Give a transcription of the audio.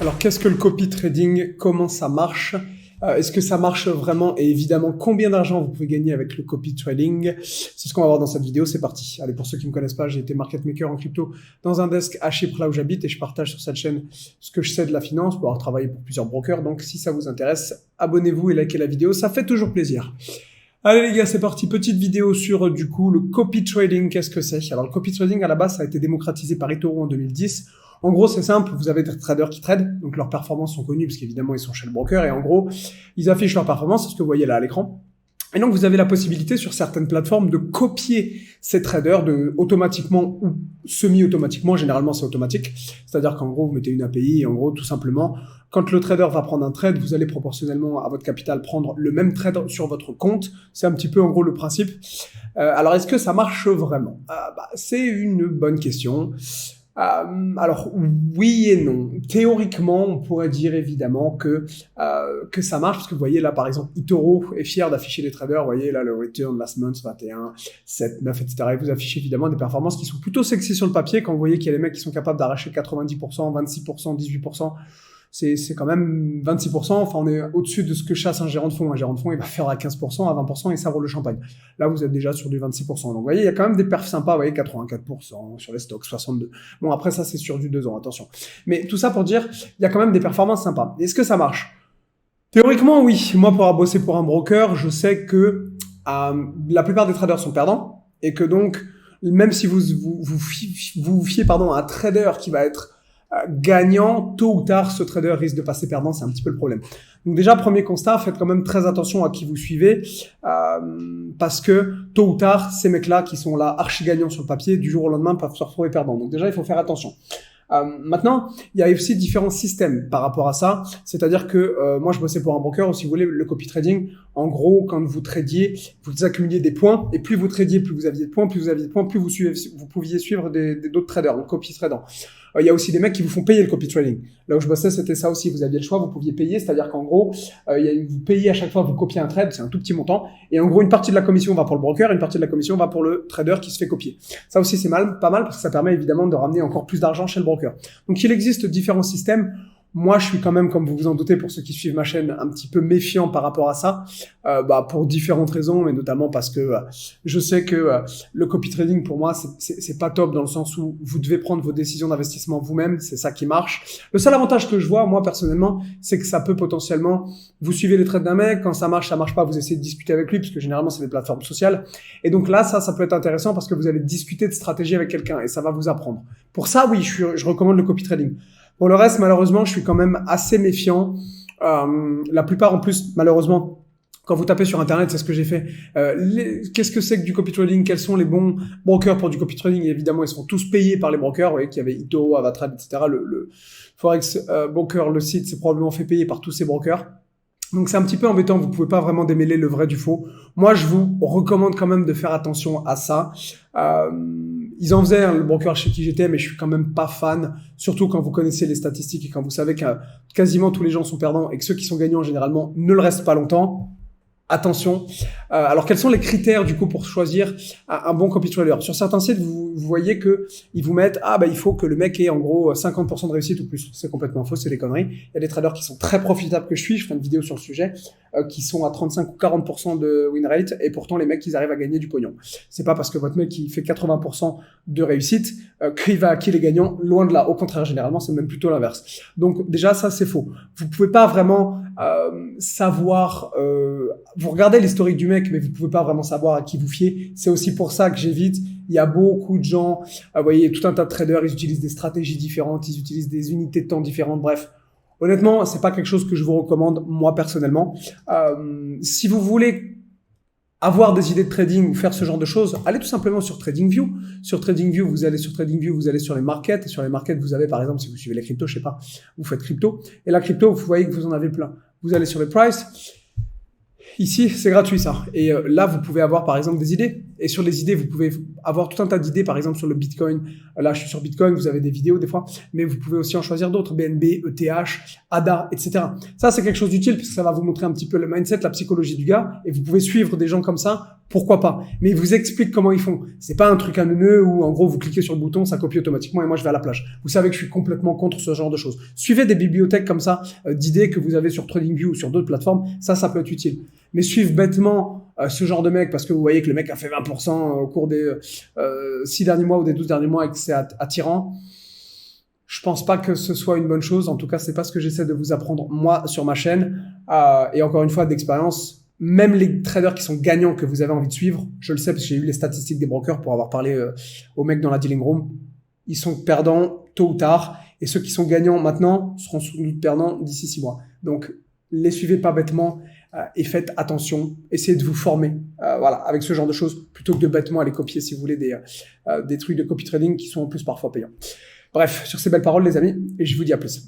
Alors, qu'est-ce que le copy trading? Comment ça marche? Est-ce que ça marche vraiment? Et évidemment, combien d'argent vous pouvez gagner avec le copy trading? C'est ce qu'on va voir dans cette vidéo. C'est parti. Allez, pour ceux qui ne me connaissent pas, j'ai été market maker en crypto dans un desk à Chypre, là où j'habite, et je partage sur cette chaîne ce que je sais de la finance pour avoir travaillé pour plusieurs brokers. Donc, si ça vous intéresse, abonnez-vous et likez la vidéo. Ça fait toujours plaisir. Allez les gars, c'est parti. Petite vidéo sur, du coup, le copy trading. Qu'est-ce que c'est? Alors, le copy trading, à la base, ça a été démocratisé par eToro en 2010. En gros, c'est simple. Vous avez des traders qui tradent. Donc, leurs performances sont connues parce qu'évidemment, ils sont chez le broker. Et en gros, ils affichent leurs performances. C'est ce que vous voyez là à l'écran. Et donc, vous avez la possibilité sur certaines plateformes de copier ces traders automatiquement ou semi-automatiquement. Généralement, c'est automatique. C'est-à-dire qu'en gros, vous mettez une API et en gros, tout simplement, quand le trader va prendre un trade, vous allez proportionnellement à votre capital prendre le même trade sur votre compte. C'est un petit peu, en gros, le principe. Alors, est-ce que ça marche vraiment? C'est une bonne question. Alors oui et non. Théoriquement, on pourrait dire évidemment que ça marche parce que vous voyez là par exemple eToro est fier d'afficher les traders. Vous voyez là le return last month 21, 7, 9, etc. Et vous affichez évidemment des performances qui sont plutôt sexy sur le papier quand vous voyez qu'il y a des mecs qui sont capables d'arracher 90%, 26%, 18%. C'est quand même 26%, enfin on est au-dessus de ce que chasse un gérant de fonds. Un gérant de fonds, il va faire à 15%, à 20% et ça roule le champagne. Là, vous êtes déjà sur du 26%. Donc vous voyez, il y a quand même des perfs sympas, vous voyez, 84% sur les stocks, 62%. Bon, après ça, c'est sur du 2 ans, attention. Mais tout ça pour dire, il y a quand même des performances sympas. Est-ce que ça marche? Théoriquement, oui. Moi, pour avoir bossé pour un broker, je sais que la plupart des traders sont perdants et que donc, même si vous fiez à un trader qui va être gagnant, tôt ou tard, ce trader risque de passer perdant, c'est un petit peu le problème. Donc déjà, premier constat, faites quand même très attention à qui vous suivez, parce que tôt ou tard, ces mecs-là qui sont là archi gagnants sur le papier, du jour au lendemain, peuvent se retrouver perdants. Donc déjà, il faut faire attention. Maintenant, il y a aussi différents systèmes par rapport à ça. C'est-à-dire que moi, je bossais pour un broker, ou si vous voulez, le copy trading. En gros, quand vous tradiez, vous accumuliez des points, et plus vous tradiez, plus vous aviez de points, plus vous aviez de points, plus vous pouviez suivre d'autres traders, donc copy traders. Il y a aussi des mecs qui vous font payer le copy trading. Là où je bossais, c'était ça aussi. Vous aviez le choix, vous pouviez payer, c'est-à-dire qu'en gros, vous payez à chaque fois, vous copiez un trade, c'est un tout petit montant, et en gros, une partie de la commission va pour le broker, une partie de la commission va pour le trader qui se fait copier. Ça aussi, c'est pas mal, parce que ça permet évidemment de ramener encore plus d'argent chez le broker. Donc, il existe différents systèmes. Moi, je suis quand même, comme vous vous en doutez, pour ceux qui suivent ma chaîne, un petit peu méfiant par rapport à ça, pour différentes raisons, mais notamment parce que je sais que le copy trading, pour moi, c'est pas top dans le sens où vous devez prendre vos décisions d'investissement vous-même, c'est ça qui marche. Le seul avantage que je vois, moi, personnellement, c'est que ça peut potentiellement, vous suivez les trades d'un mec, quand ça marche pas, vous essayez de discuter avec lui, parce que généralement, c'est des plateformes sociales. Et donc là, ça peut être intéressant parce que vous allez discuter de stratégie avec quelqu'un et ça va vous apprendre. Pour ça, oui, je recommande le copy trading. Pour le reste, malheureusement, je suis quand même assez méfiant. La plupart, en plus, malheureusement, quand vous tapez sur Internet, c'est ce que j'ai fait. Qu'est-ce que c'est que du copy trading? Quels sont les bons brokers pour du copy trading? Et évidemment, ils sont tous payés par les brokers. Vous voyez qu'il y avait eToro, Avatrade, etc. Le Forex Broker, le site, c'est probablement fait payer par tous ces brokers. Donc c'est un petit peu embêtant, vous pouvez pas vraiment démêler le vrai du faux. Moi, je vous recommande quand même de faire attention à ça. Ils en faisaient, le broker chez qui j'étais, mais je suis quand même pas fan, surtout quand vous connaissez les statistiques et quand vous savez que quasiment tous les gens sont perdants et que ceux qui sont gagnants, généralement, ne le restent pas longtemps. Attention. Alors, quels sont les critères, du coup, pour choisir un bon copy trader? Sur certains sites, vous voyez que ils vous mettent, il faut que le mec ait, en gros, 50% de réussite ou plus. C'est complètement faux, c'est des conneries. Il y a des traders qui sont très profitables que je ferai une vidéo sur le sujet, qui sont à 35 ou 40% de win rate, et pourtant, les mecs, ils arrivent à gagner du pognon. C'est pas parce que votre mec, il fait 80% de réussite, qu'il est gagnant, loin de là. Au contraire, généralement, c'est même plutôt l'inverse. Donc, déjà, ça, c'est faux. Vous pouvez pas vraiment, savoir, vous regardez l'historique du mec, mais vous pouvez pas vraiment savoir à qui vous fier. C'est aussi pour ça que j'évite. Il y a beaucoup de gens, vous voyez, tout un tas de traders, ils utilisent des stratégies différentes, ils utilisent des unités de temps différentes. Bref, honnêtement, c'est pas quelque chose que je vous recommande, moi, personnellement. Si vous voulez avoir des idées de trading ou faire ce genre de choses, allez tout simplement sur TradingView. Sur TradingView, vous allez sur TradingView, vous allez sur les markets. Et sur les markets, vous avez, par exemple, si vous suivez les cryptos, je sais pas, vous faites crypto. Et la crypto, vous voyez que vous en avez plein. Vous allez sur les prices. Ici, c'est gratuit, ça. Et là, vous pouvez avoir, par exemple, des idées. Et sur les idées, vous pouvez avoir tout un tas d'idées, par exemple sur le Bitcoin. Là, je suis sur Bitcoin, vous avez des vidéos des fois, mais vous pouvez aussi en choisir d'autres, BNB, ETH, ADA, etc. Ça, c'est quelque chose d'utile parce que ça va vous montrer un petit peu le mindset, la psychologie du gars, et vous pouvez suivre des gens comme ça, pourquoi pas. Mais ils vous expliquent comment ils font. C'est pas un truc à neuneu où, en gros, vous cliquez sur le bouton, ça copie automatiquement et moi, je vais à la plage. Vous savez que je suis complètement contre ce genre de choses. Suivez des bibliothèques comme ça, d'idées que vous avez sur TradingView ou sur d'autres plateformes. Ça peut être utile. Mais suivre bêtement ce genre de mec parce que vous voyez que le mec a fait 20% au cours des 6 derniers mois ou des 12 derniers mois et que c'est attirant, je pense pas que ce soit une bonne chose. En tout cas, c'est pas ce que j'essaie de vous apprendre moi sur ma chaîne. Et encore une fois, d'expérience, même les traders qui sont gagnants que vous avez envie de suivre, je le sais parce que j'ai eu les statistiques des brokers pour avoir parlé aux mecs dans la dealing room, ils sont perdants tôt ou tard. Et ceux qui sont gagnants maintenant seront sans doute perdants d'ici 6 mois. Donc, les suivez pas bêtement et faites attention. Essayez de vous former voilà, avec ce genre de choses plutôt que de bêtement aller copier, si vous voulez, des trucs de copy trading qui sont en plus parfois payants. Bref, sur ces belles paroles, les amis, et je vous dis à plus.